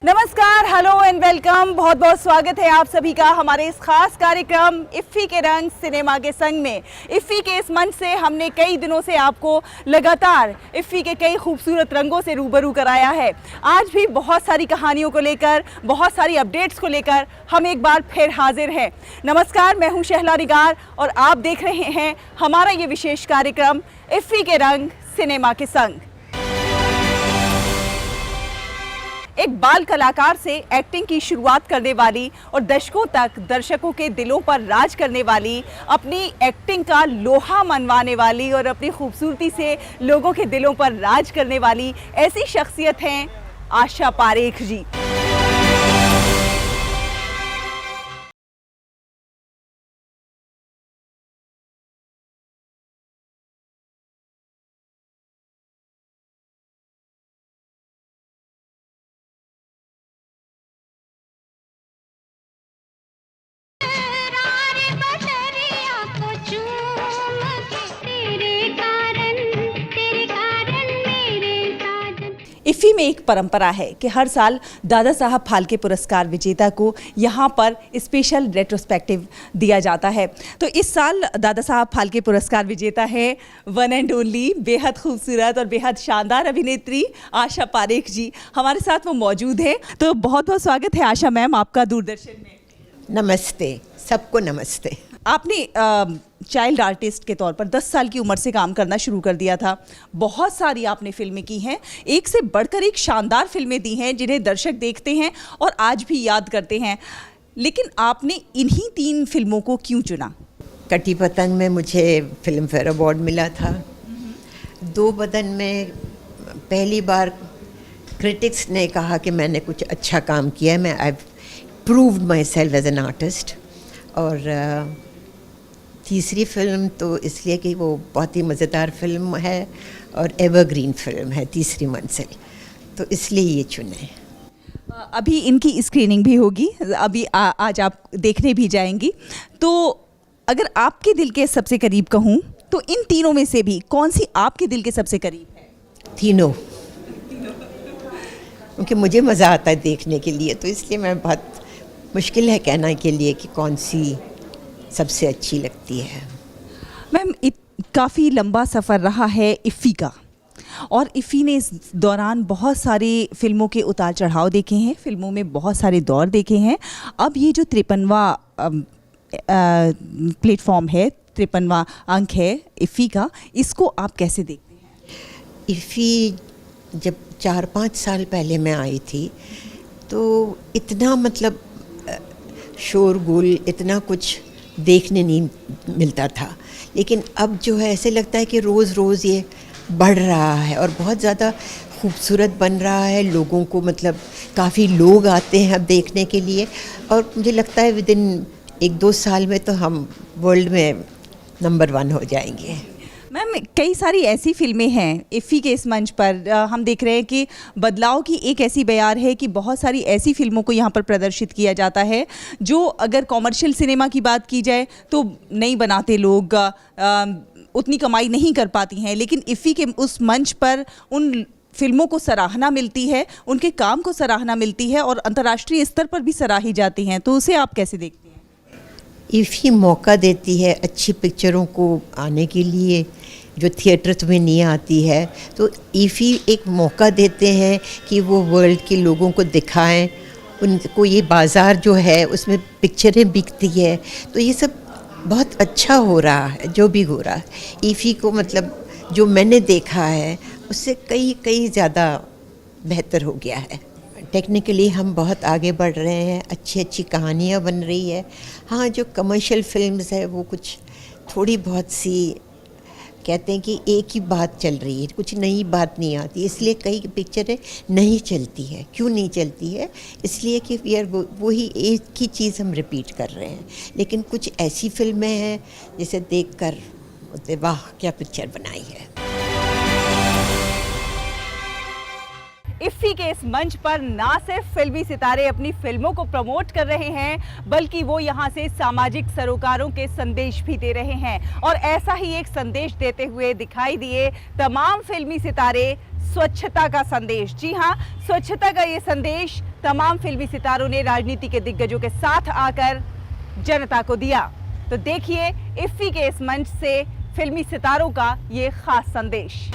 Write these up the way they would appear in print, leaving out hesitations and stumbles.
नमस्कार, hello and welcome. बहुत बहुत स्वागत है आप सभी का हमारे इस खास कार्यक्रम इफ्फी के रंग सिनेमा के संग में। इफ्फी के इस मंच से हमने कई दिनों से आपको लगातार इफ्फी के कई खूबसूरत रंगों से रूबरू कराया है। आज भी बहुत सारी कहानियों को लेकर, बहुत सारी अपडेट्स को लेकर हम एक बार फिर हाजिर हैं। नमस्कार, मैं हूँ शहला निगार और आप देख रहे हैं हमारा ये विशेष कार्यक्रम इफ्फी के रंग सिनेमा के संग। एक बाल कलाकार से एक्टिंग की शुरुआत करने वाली और दशकों तक दर्शकों के दिलों पर राज करने वाली, अपनी एक्टिंग का लोहा मनवाने वाली और अपनी खूबसूरती से लोगों के दिलों पर राज करने वाली ऐसी शख्सियत हैं आशा पारेख जी। इफ्फी में एक परंपरा है कि हर साल दादा साहब फाल्के पुरस्कार विजेता को यहाँ पर स्पेशल रेट्रोस्पेक्टिव दिया जाता है। तो इस साल दादा साहब फाल्के पुरस्कार विजेता है वन एंड ओनली, बेहद खूबसूरत और बेहद शानदार अभिनेत्री आशा पारेख जी। हमारे साथ वो मौजूद है। तो बहुत बहुत स्वागत है आशा मैम आपका दूरदर्शन में। नमस्ते, सबको नमस्ते। आपने चाइल्ड आर्टिस्ट के तौर पर 10 साल की उम्र से काम करना शुरू कर दिया था। बहुत सारी आपने फिल्में की हैं, एक से बढ़कर एक शानदार फिल्में दी हैं जिन्हें दर्शक देखते हैं और आज भी याद करते हैं। लेकिन आपने इन्हीं 3 फिल्मों को क्यों चुना? कटी पतंग में मुझे फिल्म फेयर अवार्ड मिला था। दो बदन में पहली बार क्रिटिक्स ने कहा कि मैंने कुछ अच्छा काम किया है, मैं I proved myself as an artist. और तीसरी फिल्म तो इसलिए कि वो बहुत ही मज़ेदार फिल्म है और एवरग्रीन फिल्म है, तीसरी मंजिल, तो इसलिए ये चुने। अभी इनकी स्क्रीनिंग भी होगी, अभी आज आप देखने भी जाएंगी। तो अगर आपके दिल के सबसे करीब कहूँ तो इन तीनों में से भी कौन सी आपके दिल के सबसे करीब है? तीनों, क्योंकि मुझे मज़ा आता है देखने के लिए, तो इसलिए मैं बहुत मुश्किल है कहना के लिए कि कौन सी सबसे अच्छी लगती है। मैम, काफ़ी लंबा सफ़र रहा है इफ्फी का और इफ्फी ने इस दौरान बहुत सारी फिल्मों के उतार चढ़ाव देखे हैं, फिल्मों में बहुत सारे दौर देखे हैं। अब ये जो 53वां प्लेटफॉर्म है, 53वां अंक है इफ्फी का, इसको आप कैसे देखते हैं? इफ्फी जब 4-5 साल पहले मैं आई थी तो इतना मतलब शोरगुल, इतना कुछ देखने नहीं मिलता था, लेकिन अब जो है ऐसे लगता है कि रोज़ रोज़ ये बढ़ रहा है और बहुत ज़्यादा खूबसूरत बन रहा है। लोगों को मतलब काफ़ी लोग आते हैं अब देखने के लिए, और मुझे लगता है विदिन 1-2 साल में तो हम वर्ल्ड में नंबर 1 हो जाएंगे। मैम, कई सारी ऐसी फिल्में हैं इफ्फी के इस मंच पर, हम देख रहे हैं कि बदलाव की एक ऐसी बयार है कि बहुत सारी ऐसी फिल्मों को यहाँ पर प्रदर्शित किया जाता है जो अगर कॉमर्शियल सिनेमा की बात की जाए तो नहीं बनाते लोग, उतनी कमाई नहीं कर पाती हैं, लेकिन इफ्फी के उस मंच पर उन फिल्मों को सराहना मिलती है, उनके काम को सराहना मिलती है और अंतर्राष्ट्रीय स्तर पर भी सराही जाती हैं। तो उसे आप कैसे देखते हैं? इफ्फी मौका देती है अच्छी पिक्चरों को आने के लिए जो थिएटर्स में नहीं आती है, तो इफ्फी एक मौका देते हैं कि वो वर्ल्ड के लोगों को दिखाएं, उनको ये बाज़ार जो है उसमें पिक्चरें बिकती है। तो ये सब बहुत अच्छा हो रहा है जो भी हो रहा है। इफ्फी को मतलब जो मैंने देखा है उससे कई ज़्यादा बेहतर हो गया है। टेक्निकली हम बहुत आगे बढ़ रहे हैं, अच्छी अच्छी कहानियाँ बन रही है। हाँ, जो कमर्शियल फिल्म्स है वो कुछ थोड़ी बहुत सी कहते हैं कि एक ही बात चल रही है, कुछ नई बात नहीं आती, इसलिए कई पिक्चरें नहीं चलती है। क्यों नहीं चलती है? इसलिए कि यार वही एक ही चीज़ हम रिपीट कर रहे हैं। लेकिन कुछ ऐसी फिल्में हैं जिसे देखकर बोलते वाह क्या पिक्चर बनाई है। इफ्फी के इस मंच पर ना सिर्फ फिल्मी सितारे अपनी फिल्मों को प्रमोट कर रहे हैं, बल्कि वो यहाँ से सामाजिक सरोकारों के संदेश भी दे रहे हैं। और ऐसा ही एक संदेश देते हुए दिखाई दिए तमाम फिल्मी सितारे, स्वच्छता का संदेश। जी हाँ, स्वच्छता का ये संदेश तमाम फिल्मी सितारों ने राजनीति के दिग्गजों के साथ आकर जनता को दिया। तो देखिए इफ्फी के इस मंच से फिल्मी सितारों का ये खास संदेश।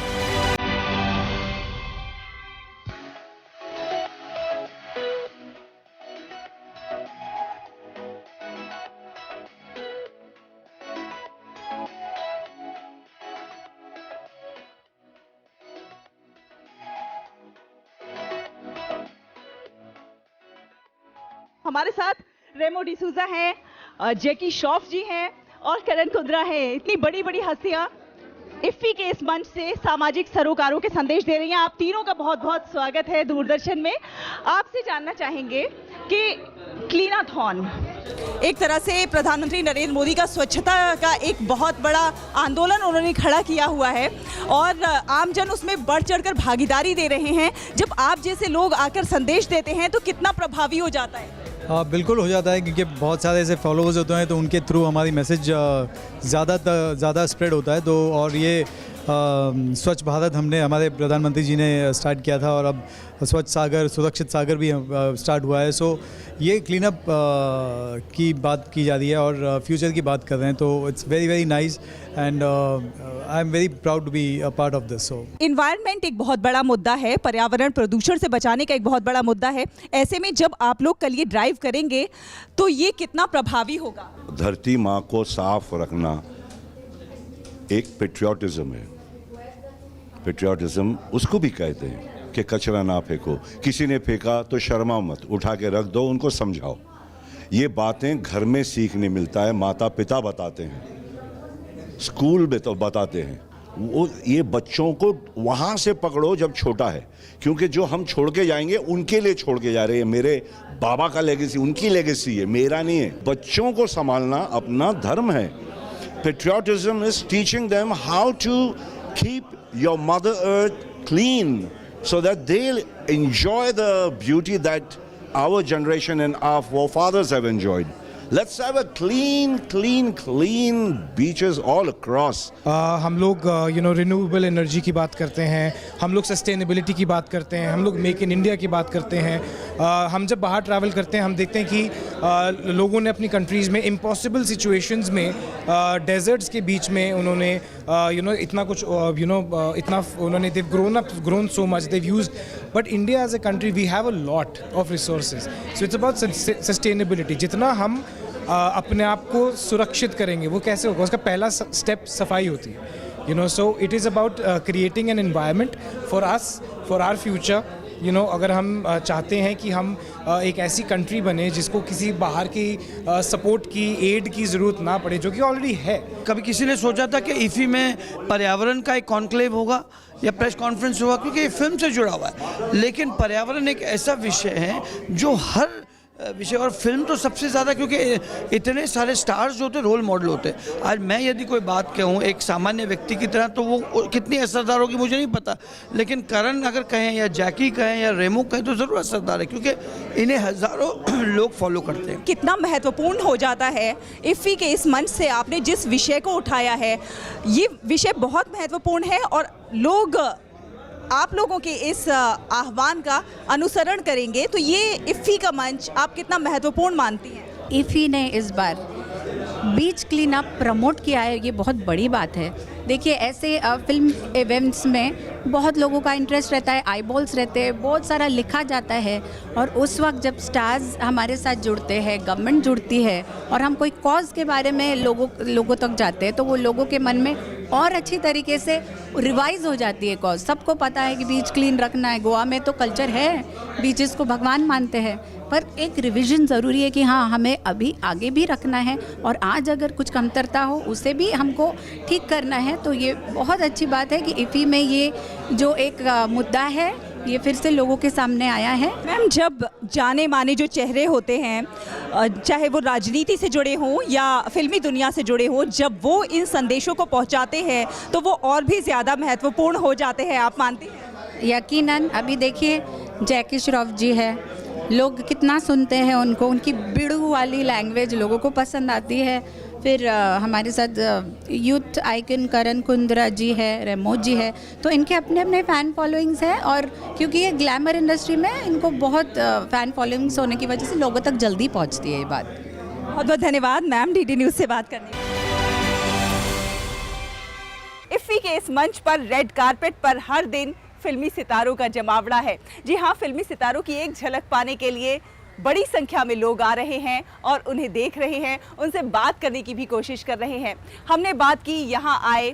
हमारे साथ रेमो डिसूजा हैं, जैकी श्रॉफ जी हैं और करण कुंद्रा हैं। इतनी बड़ी बड़ी हस्तियां इफ्फी के इस मंच से सामाजिक सरोकारों के संदेश दे रही हैं। आप तीनों का बहुत बहुत स्वागत है दूरदर्शन में। आपसे जानना चाहेंगे कि क्लीनाथॉन एक तरह से प्रधानमंत्री नरेंद्र मोदी का स्वच्छता का एक बहुत बड़ा आंदोलन उन्होंने खड़ा किया हुआ है और आमजन उसमें बढ़ चढ़कर भागीदारी दे रहे हैं। जब आप जैसे लोग आकर संदेश देते हैं तो कितना प्रभावी हो जाता है? बिल्कुल हो जाता है, क्योंकि बहुत सारे ऐसे फॉलोअर्स होते हैं तो उनके थ्रू हमारी मैसेज ज़्यादा स्प्रेड होता है। तो और ये स्वच्छ भारत हमने हमारे प्रधानमंत्री जी ने स्टार्ट किया था और अब स्वच्छ सागर सुरक्षित सागर भी स्टार्ट हुआ है। सो ये क्लीनअप की बात की जा रही है और फ्यूचर की बात कर रहे हैं, तो it's very very nice and I am very proud to be a part of this. So environment एक बहुत बड़ा मुद्दा है, पर्यावरण प्रदूषण से बचाने का एक बहुत बड़ा मुद्दा है। ऐसे में जब आप लोग कल ये ड्राइव करेंगे तो ये कितना प्रभावी होगा? धरती माँ को साफ रखना एक पेट्रियाटिज्म है। पेट्रियाटिज्म उसको भी कहते हैं कि कचरा ना फेंको, किसी ने फेंका तो शर्मा मत, उठा के रख दो, उनको समझाओ। ये बातें घर में सीखने मिलता है, माता पिता बताते हैं, स्कूल में तो बताते हैं। वो ये बच्चों को वहाँ से पकड़ो जब छोटा है, क्योंकि जो हम छोड़ के जाएंगे उनके लिए छोड़ के जा रहे हैं। मेरे बाबा का लेगेसी उनकी लेगेसी है, मेरा नहीं है। बच्चों को संभालना अपना धर्म है। Patriotism is teaching them how to keep your Mother Earth clean so that they'll enjoy the beauty that our generation and our forefathers have enjoyed. Let's have a clean beaches all across. हम लोग renewable energy की बात करते हैं, हम लोग sustainability की बात करते हैं, हम लोग मेक इन इंडिया की बात करते हैं। हम जब बाहर ट्रैवल करते हैं हम देखते हैं कि लोगों ने अपनी कंट्रीज़ में इम्पॉसिबल सिचुएशंस में डेजर्ट्स के बीच में उन्होंने इतना कुछ इतना उन्होंने they've grown so much, they've used, but India as a country we have a lot of resources, so it's about sustainability. जितना हम अपने आप को सुरक्षित करेंगे वो कैसे होगा, उसका पहला स्टेप सफाई होती है। So it is about creating an environment for us, for our future. अगर हम चाहते हैं कि हम एक ऐसी कंट्री बने जिसको किसी बाहर की सपोर्ट की एड की ज़रूरत ना पड़े, जो कि ऑलरेडी है। कभी किसी ने सोचा था कि इफ़ी में पर्यावरण का एक कॉन्क्लेव होगा या प्रेस कॉन्फ्रेंस होगा, क्योंकि ये फिल्म से जुड़ा हुआ है, लेकिन पर्यावरण एक ऐसा विषय है जो हर विषय, और फिल्म तो सबसे ज़्यादा, क्योंकि इतने सारे स्टार्स जो होते रोल मॉडल होते हैं। आज मैं यदि कोई बात कहूँ एक सामान्य व्यक्ति की तरह तो वो कितनी असरदार होगी मुझे नहीं पता, लेकिन करण अगर कहें या जैकी कहें या रेमो कहें तो ज़रूर असरदार है, क्योंकि इन्हें हज़ारों लोग फॉलो करते हैं। कितना महत्वपूर्ण हो जाता है इफ्फी के इस मंच से आपने जिस विषय को उठाया है, ये विषय बहुत महत्वपूर्ण है और लोग आप लोगों के इस आह्वान का अनुसरण करेंगे। तो ये इफ्फी का मंच आप कितना महत्वपूर्ण मानती हैं? इफ़ी ने इस बार बीच क्लीन अप प्रमोट किया है, ये बहुत बड़ी बात है। देखिए ऐसे फिल्म इवेंट्स में बहुत लोगों का इंटरेस्ट रहता है, आईबॉल्स रहते हैं, बहुत सारा लिखा जाता है, और उस वक्त जब स्टार्स हमारे साथ जुड़ते हैं, गवर्नमेंट जुड़ती है और हम कोई कॉज के बारे में लोगों तक जाते हैं, तो वो लोगों के मन में और अच्छी तरीके से रिवाइज हो जाती है कॉज। सबको पता है कि बीच क्लीन रखना है, गोवा में तो कल्चर है, बीचेस को भगवान मानते हैं, पर एक रिवीजन ज़रूरी है कि हाँ हमें अभी आगे भी रखना है और आज अगर कुछ कमतरता हो उसे भी हमको ठीक करना है। तो ये बहुत अच्छी बात है कि इफ़ी में ये जो एक मुद्दा है ये फिर से लोगों के सामने आया है। मैम, जब जाने माने जो चेहरे होते हैं, चाहे वो राजनीति से जुड़े हों या फिल्मी दुनिया से जुड़े हों, जब वो इन संदेशों को पहुंचाते हैं तो वो और भी ज़्यादा महत्वपूर्ण हो जाते हैं, आप मानते हैं? यकीनन। अभी देखिए जैकी श्रॉफ जी है, लोग कितना सुनते हैं उनको, उनकी बिड़ू वाली लैंग्वेज लोगों को पसंद आती है। फिर हमारे साथ यूथ आइकन करण कुंद्रा जी है, रेमोज जी है, तो इनके अपने अपने फ़ैन फॉलोइंग्स हैं और क्योंकि ये ग्लैमर इंडस्ट्री में इनको बहुत फ़ैन फॉलोइंग्स होने की वजह से लोगों तक जल्दी पहुंचती है ये बात। बहुत बहुत धन्यवाद मैम डीडी न्यूज़ से बात करने के लिए। इफ्फी के इस मंच पर रेड कारपेट पर हर दिन फिल्मी सितारों का जमावड़ा है। जी हाँ, फिल्मी सितारों की एक झलक पाने के लिए बड़ी संख्या में लोग आ रहे हैं और उन्हें देख रहे हैं, उनसे बात करने की भी कोशिश कर रहे हैं। हमने बात की यहाँ आए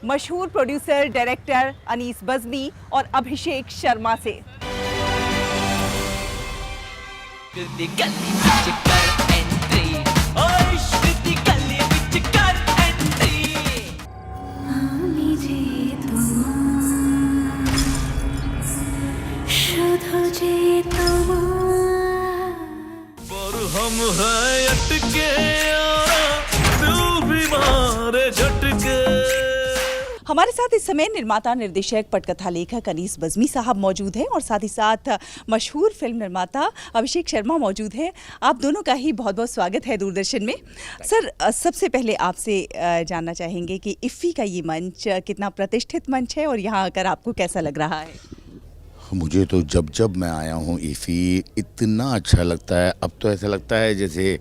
मशहूर प्रोड्यूसर डायरेक्टर अनीस बज़मी और अभिषेक शर्मा से। हम हैं अटके दिल भी मारे झटके। हमारे साथ इस समय निर्माता निर्देशक पटकथा लेखक अनीस बज़मी साहब मौजूद हैं और साथ ही साथ मशहूर फिल्म निर्माता अभिषेक शर्मा मौजूद हैं। आप दोनों का ही बहुत बहुत स्वागत है दूरदर्शन में। सर, सबसे पहले आपसे जानना चाहेंगे कि इफ्फी का ये मंच कितना प्रतिष्ठित मंच है और यहाँ आकर आपको कैसा लग रहा है? मुझे तो जब जब मैं आया हूँ इफ़ी इतना अच्छा लगता है। अब तो ऐसा लगता है जैसे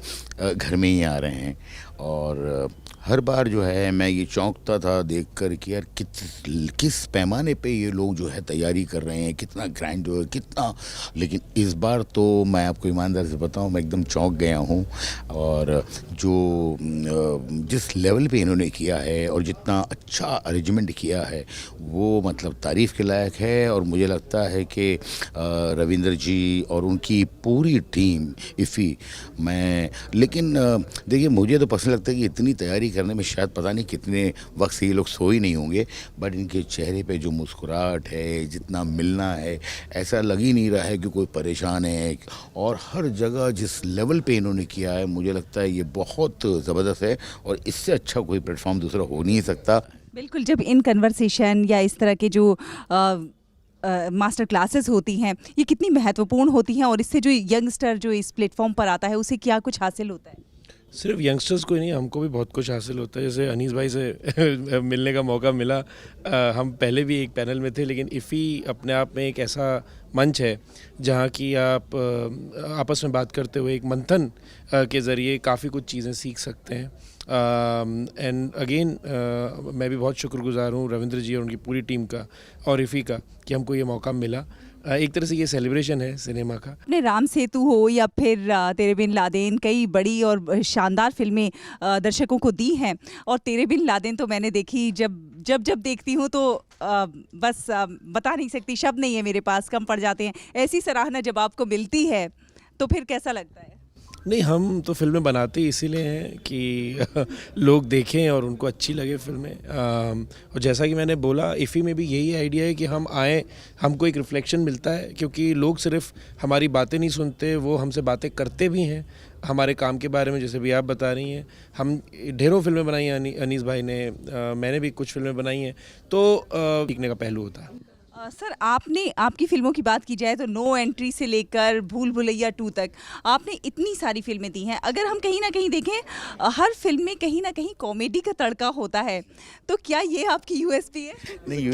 घर में ही आ रहे हैं। और हर बार जो है मैं ये चौंकता था देखकर कि यार किस पैमाने पे ये लोग जो है तैयारी कर रहे हैं, कितना ग्रैंड जो है, कितना। लेकिन इस बार तो मैं आपको ईमानदार से बताऊं, मैं एकदम चौंक गया हूं। और जो जिस लेवल पे इन्होंने किया है और जितना अच्छा अरेंजमेंट किया है वो मतलब तारीफ़ के लायक है। और मुझे लगता है कि रविंद्र जी और उनकी पूरी टीम इफ़ी लेकिन देखिए, मुझे तो पसंद लगता है कि इतनी तैयारी करने में शायद पता नहीं कितने वक्त से ये लोग सो ही नहीं होंगे, बट इनके चेहरे पे जो मुस्कुराहट है, जितना मिलना है, ऐसा लग ही नहीं रहा है कि कोई परेशान है। और हर जगह जिस लेवल पे इन्होंने किया है, मुझे लगता है ये बहुत ज़बरदस्त है और इससे अच्छा कोई प्लेटफॉर्म दूसरा हो नहीं सकता। बिल्कुल, जब इन कन्वर्सेशन या इस तरह के जो मास्टर क्लासेस होती हैं, ये कितनी महत्वपूर्ण होती हैं और इससे जो यंगस्टर जो इस प्लेटफॉर्म पर आता है उसे क्या कुछ हासिल होता है? सिर्फ यंगस्टर्स को ही नहीं, हमको भी बहुत कुछ हासिल होता है। जैसे अनीस भाई से मिलने का मौका मिला। हम पहले भी एक पैनल में थे, लेकिन इफ़ी अपने आप में एक ऐसा मंच है जहाँ की आप आपस में बात करते हुए एक मंथन के ज़रिए काफ़ी कुछ चीज़ें सीख सकते हैं। एंड अगेन मैं भी बहुत शुक्रगुजार हूँ रविंद्र जी और उनकी पूरी टीम का और इफ़ी का कि हमको ये मौका मिला। एक तरह से ये सेलिब्रेशन है सिनेमा का। अपने राम सेतु हो या फिर तेरे बिन लादेन, कई बड़ी और शानदार फिल्में दर्शकों को दी हैं और तेरे बिन लादेन तो मैंने देखी, जब देखती हूँ तो बस बता नहीं सकती, शब्द नहीं है मेरे पास, कम पड़ जाते हैं। ऐसी सराहना जब आपको मिलती है तो फिर कैसा लगता है? नहीं, हम तो फिल्में बनाते ही इसीलिए हैं कि लोग देखें और उनको अच्छी लगे फिल्में। और जैसा कि मैंने बोला, इफ़ी में भी यही आइडिया है कि हम आएँ, हमको एक रिफ्लेक्शन मिलता है, क्योंकि लोग सिर्फ हमारी बातें नहीं सुनते, वो हमसे बातें करते भी हैं हमारे काम के बारे में। जैसे भी आप बता रही हैं, हम ढेरों फिल्में बनाई हैं अनीस भाई ने, मैंने भी कुछ फिल्में बनाई हैं, तो सीखने का पहलू होता है। सर, आपकी फिल्मों की बात की जाए तो नो एंट्री से लेकर भूल भुलैया 2 तक आपने इतनी सारी फिल्में दी हैं। अगर हम कहीं ना कहीं देखें, हर फिल्म में कहीं ना कहीं कॉमेडी का तड़का होता है, तो क्या ये आपकी यूएसपी है? नहीं,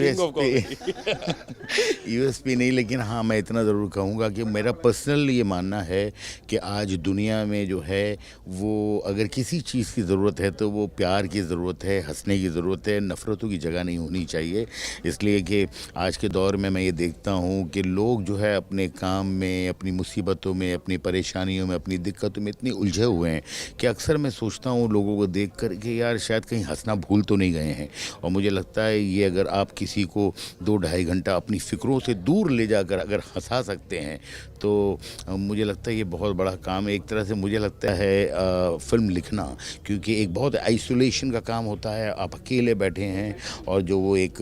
यूएसपी नहीं, लेकिन हाँ, मैं इतना ज़रूर कहूँगा कि मेरा पर्सनल ये मानना है कि आज दुनिया में जो है वो अगर किसी चीज़ की ज़रूरत है तो वो प्यार की ज़रूरत है, हंसने की ज़रूरत है, नफ़रतों की जगह नहीं होनी चाहिए। इसलिए कि आज के दौर में मैं ये देखता हूँ कि लोग जो है अपने काम में, अपनी मुसीबतों में, अपनी परेशानियों में, अपनी दिक्कतों में इतनी उलझे हुए हैं कि अक्सर मैं सोचता हूँ लोगों को देख कर कि यार शायद कहीं हंसना भूल तो नहीं गए हैं। और मुझे लगता है ये अगर आप किसी को 2-2.5 घंटा अपनी फ़िक्रों से दूर ले जाकर अगर हंसा सकते हैं तो मुझे लगता है ये बहुत बड़ा काम है। एक तरह से मुझे लगता है फ़िल्म लिखना, क्योंकि एक बहुत आइसोलेशन का काम होता है, आप अकेले बैठे हैं और जो वो एक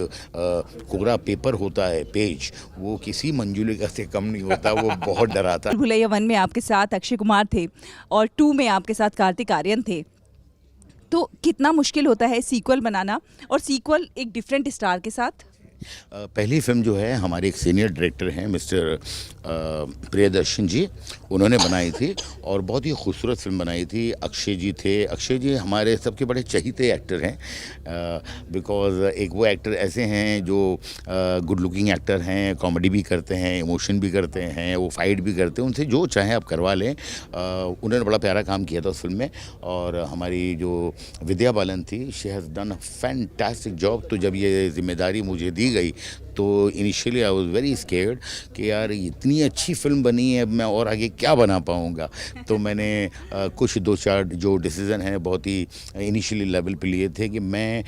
कोरा पेपर होता है, पेज, वो किसी मंजुलिका से कम नहीं होता, वो बहुत डराता। भुलैया 1 में आपके साथ अक्षय कुमार थे और 2 में आपके साथ कार्तिक आर्यन थे, तो कितना मुश्किल होता है सीक्वल बनाना और सीक्वल एक डिफरेंट स्टार के साथ? पहली फिल्म जो है हमारे एक सीनियर डायरेक्टर हैं मिस्टर प्रियदर्शन जी, उन्होंने बनाई थी और बहुत ही खूबसूरत फिल्म बनाई थी। अक्षय जी थे, अक्षय जी हमारे सबके बड़े चहीते एक्टर हैं, बिकॉज़ एक वो एक्टर ऐसे हैं जो गुड लुकिंग एक्टर हैं, कॉमेडी भी करते हैं, इमोशन भी करते हैं, वो फाइट भी करते हैं, उनसे जो चाहें आप करवा लें। उन्होंने बड़ा प्यारा काम किया था उस फिल्म में। और हमारी जो विद्या बालन थी, she has done a fantastic job. तो जब ये जिम्मेदारी मुझे दी गई तो initially I was very scared कि यार इतनी अच्छी फिल्म बनी है, अब मैं और आगे क्या बना पाऊँगा। तो मैंने कुछ 2-4 जो डिसीज़न हैं बहुत ही इनिशियली लेवल पे लिए थे कि मैं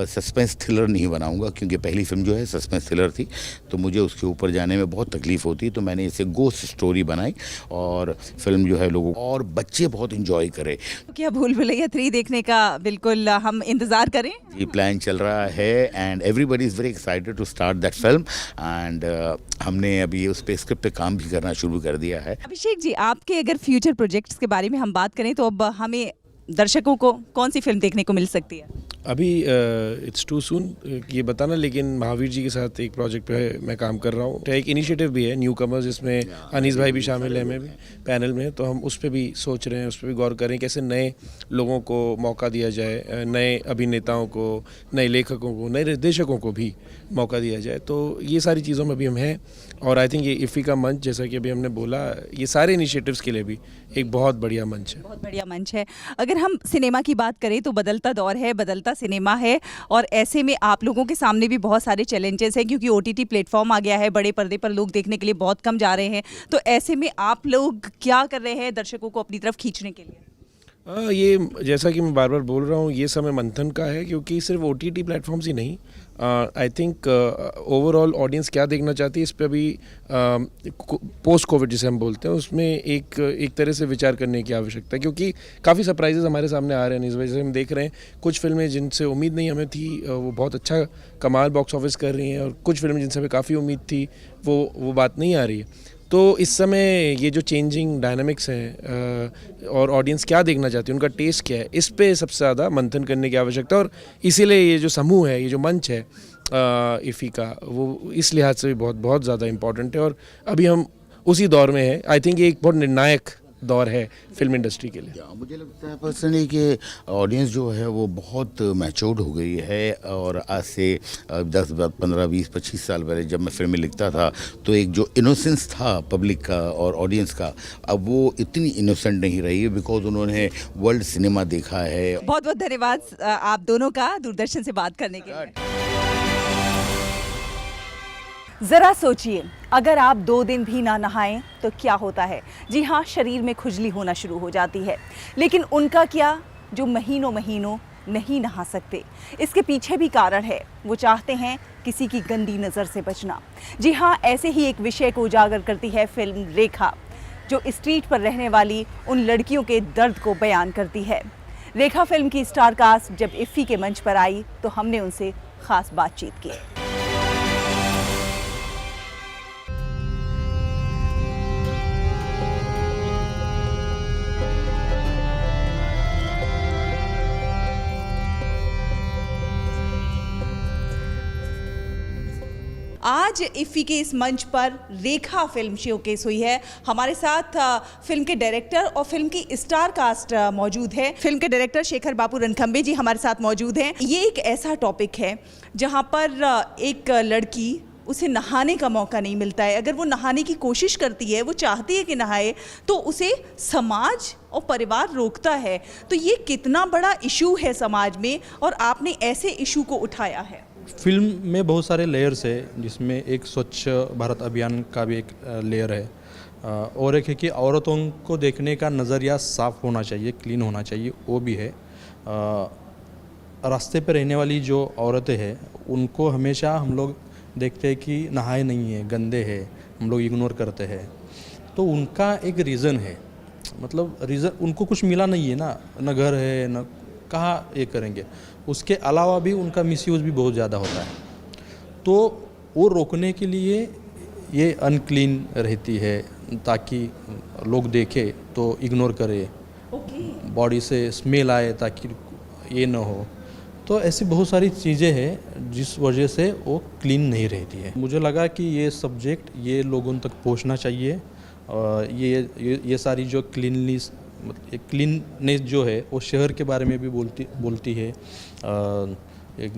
सस्पेंस थ्रिलर नहीं बनाऊँगा, क्योंकि पहली फिल्म जो है सस्पेंस थ्रिलर थी, तो मुझे उसके ऊपर जाने में बहुत तकलीफ़ होती। तो मैंने इसे गोस्ट स्टोरी बनाई और फिल्म जो है लोगों और बच्चे बहुत इंजॉय करें। क्या भूल भुलैया 3 देखने का बिल्कुल हम इंतज़ार करें? ये प्लान चल रहा है and everybody is very excited to start that film and हमने अभी उस पे स्क्रिप्ट पे काम भी करना शुरू कर दिया है। अभिषेक जी, आपके अगर फ्यूचर प्रोजेक्ट्स के बारे में हम बात करें तो अब हमें दर्शकों को कौन सी फिल्म देखने को मिल सकती है? अभी इट्स टू सून ये बताना, लेकिन महावीर जी के साथ एक प्रोजेक्ट पे मैं काम कर रहा हूँ। एक इनिशिएटिव भी है न्यू कमर्स, जिसमें अनीस भाई भी शामिल है, मैं भी पैनल में। तो हम उस पर भी सोच रहे हैं, उस पर भी गौर करें कैसे नए लोगों को मौका दिया जाए, नए अभिनेताओं को, नए लेखकों को, नए निर्देशकों को भी मौका दिया जाए। तो ये सारी चीज़ों में भी हम हैं और आई थिंक ये इफ़ी का मंच, जैसा कि अभी हमने बोला, ये सारे इनिशिएटिव्स के लिए भी एक बहुत बढ़िया मंच है। बहुत बढ़िया मंच है। अगर हम सिनेमा की बात करें तो बदलता दौर है, बदलता सिनेमा है और ऐसे में आप लोगों के सामने भी बहुत सारे चैलेंजेस हैं, क्योंकि OTT प्लेटफॉर्म आ गया है, बड़े पर्दे पर लोग देखने के लिए बहुत कम जा रहे हैं। तो ऐसे में आप लोग क्या कर रहे हैं दर्शकों को अपनी तरफ खींचने के लिए? ये जैसा कि मैं बार बार बोल रहा हूँ, ये समय मंथन का है, क्योंकि सिर्फ OTT प्लेटफॉर्म्स ही नहीं, आई थिंक ओवरऑल ऑडियंस क्या देखना चाहती है इस पर अभी पोस्ट कोविड जिसे हम बोलते हैं, उसमें एक तरह से विचार करने की आवश्यकता है, क्योंकि काफ़ी सरप्राइजेज हमारे सामने आ रहे हैं। इस वजह से हम देख रहे हैं कुछ फिल्में जिनसे उम्मीद नहीं हमें थी वो बहुत अच्छा कमाल बॉक्स ऑफिस कर रही हैं, और कुछ फिल्में जिनसे हमें काफ़ी उम्मीद थी वो बात नहीं आ रही है। तो इस समय ये जो चेंजिंग डायनामिक्स हैं और ऑडियंस क्या देखना चाहती है, उनका टेस्ट क्या है, इस पे सबसे ज़्यादा मंथन करने की आवश्यकता है। और इसीलिए ये जो समूह है, ये जो मंच है इफ़ी का, वो इस लिहाज से भी बहुत बहुत ज़्यादा इम्पॉर्टेंट है और अभी हम उसी दौर में हैं। आई थिंक ये एक बहुत निर्णायक दौर है फिल्म इंडस्ट्री के लिए। मुझे लगता है पर्सनली कि ऑडियंस जो है वो बहुत मैच्योर्ड हो गई है, और आज से 10, 15, 20, 25 साल पहले जब मैं फिल्में लिखता था तो एक जो इनोसेंस था पब्लिक का और ऑडियंस का, अब वो इतनी इनोसेंट नहीं रही है, बिकॉज उन्होंने वर्ल्ड सिनेमा देखा है। बहुत बहुत धन्यवाद आप दोनों का दूरदर्शन से बात करने के लिए। ज़रा सोचिए, अगर आप 2 दिन भी ना नहाएं तो क्या होता है? जी हाँ, शरीर में खुजली होना शुरू हो जाती है। लेकिन उनका क्या, जो महीनों महीनों नहीं नहा सकते? इसके पीछे भी कारण है, वो चाहते हैं किसी की गंदी नज़र से बचना। जी हाँ, ऐसे ही एक विषय को उजागर करती है फिल्म रेखा, जो स्ट्रीट पर रहने वाली उन लड़कियों के दर्द को बयान करती है। रेखा फिल्म की स्टार कास्ट जब इफ़ी के मंच पर आई तो हमने उनसे ख़ास बातचीत की। आज इफ़ी के इस मंच पर रेखा फिल्म शोकेस हुई है। हमारे साथ फिल्म के डायरेक्टर और फिल्म की स्टार कास्ट मौजूद है। फिल्म के डायरेक्टर शेखर बापू रणखंबे जी हमारे साथ मौजूद हैं। ये एक ऐसा टॉपिक है जहाँ पर एक लड़की, उसे नहाने का मौका नहीं मिलता है। अगर वो नहाने की कोशिश करती है, वो चाहती है कि नहाए, तो उसे समाज और परिवार रोकता है। तो ये कितना बड़ा इशू है समाज में, और आपने ऐसे इशू को उठाया है। फिल्म में बहुत सारे लेयर्स है, जिसमें एक स्वच्छ भारत अभियान का भी एक लेयर है, और एक है कि औरतों को देखने का नज़रिया साफ़ होना चाहिए, क्लीन होना चाहिए, वो भी है। रास्ते पर रहने वाली जो औरतें हैं उनको हमेशा हम लोग देखते हैं कि नहाए नहीं है, गंदे है, हम लोग इग्नोर करते हैं। तो उनका एक रीज़न है, मतलब रीज़न उनको कुछ मिला नहीं है ना, न घर है, न कहाँ ये करेंगे। उसके अलावा भी उनका मिसयूज़ भी बहुत ज़्यादा होता है। तो वो रोकने के लिए ये अनक्लीन रहती है, ताकि लोग देखें तो इग्नोर करें, बॉडी से स्मेल आए ताकि ये ना हो। तो ऐसी बहुत सारी चीज़ें हैं जिस वजह से वो क्लीन नहीं रहती है। मुझे लगा कि ये सब्जेक्ट ये लोगों तक पहुंचना चाहिए। ये सारी जो क्लीननेस जो है वो शहर के बारे में भी बोलती है। एक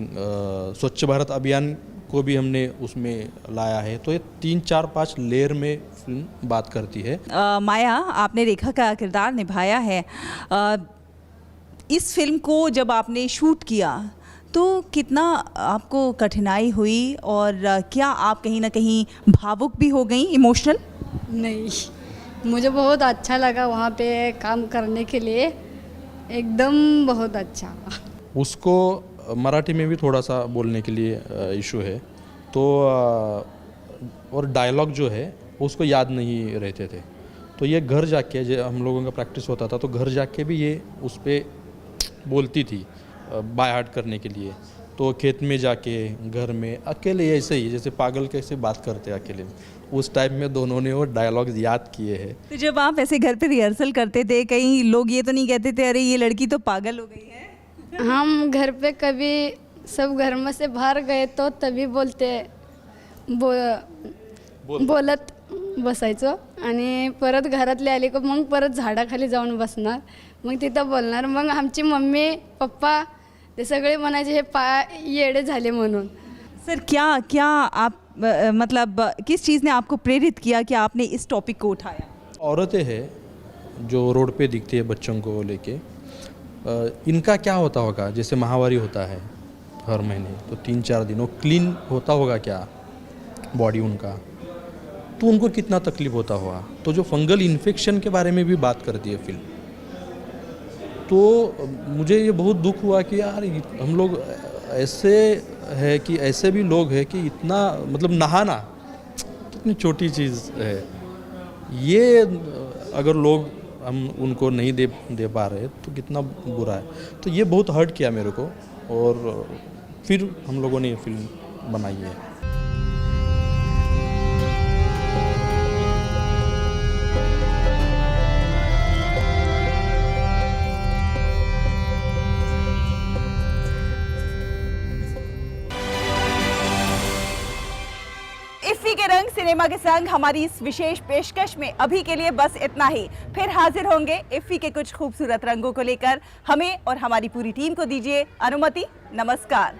स्वच्छ भारत अभियान को भी हमने उसमें लाया है। तो ये 3, 4, 5 लेयर में फिल्म बात करती है। माया, आपने रेखा का किरदार निभाया है। इस फिल्म को जब आपने शूट किया तो कितना आपको कठिनाई हुई और क्या आप कहीं ना कहीं भावुक भी हो गई, इमोशनल? नहीं, मुझे बहुत अच्छा लगा वहाँ पे काम करने के लिए, एकदम बहुत अच्छा। उसको मराठी में भी थोड़ा सा बोलने के लिए इशू है, तो और डायलॉग जो है उसको याद नहीं रहते थे। तो ये घर जाके हम लोगों का प्रैक्टिस होता था, तो घर जाके भी ये उस पर बोलती थी बाय हार्ट करने के लिए। तो खेत में जाके, घर में अकेले ऐसे ही जैसे पागल कैसे बात करते अकेले, उस टाइम में दोनों ने वो डायलॉग्स याद किए हैं। तो जब आप ऐसे घर पे रिहर्सल करते थे, कहीं लोग ये तो नहीं कहते थे अरे ये लड़की तो पागल हो गई है? हम घर पे कभी सब घर में से बाहर गए तो तभी बोलत बसायचो आणि परत घरातले आले की मग परत झाडाखाली जाऊन बसणार, मग तिथं बोलणार। मग आमची मम्मी पप्पा ते सगळे म्हणायचे हे येडे झाले म्हणून। सर, क्या आप मतलब किस चीज़ ने आपको प्रेरित किया कि आपने इस टॉपिक को उठाया? औरतें हैं जो रोड पे दिखती है बच्चों को लेके, इनका क्या होता होगा? जैसे माहवारी होता है हर महीने, तो 3-4 दिन वो क्लीन होता होगा क्या बॉडी उनका, तो उनको कितना तकलीफ होता होगा। तो जो फंगल इन्फेक्शन के बारे में भी बात करती है फिल्म। तो मुझे ये बहुत दुख हुआ कि यार हम लोग ऐसे है कि ऐसे भी लोग हैं कि इतना मतलब नहाना कितनी छोटी चीज़ है, ये अगर लोग हम उनको नहीं दे पा रहे तो कितना बुरा है। तो ये बहुत हर्ट किया मेरे को, और फिर हम लोगों ने ये फिल्म बनाई है। इफ्फी के रंग सिनेमा के संग हमारी इस विशेष पेशकश में अभी के लिए बस इतना ही। फिर हाजिर होंगे इफ्फी के कुछ खूबसूरत रंगों को लेकर। हमें और हमारी पूरी टीम को दीजिए अनुमति। नमस्कार।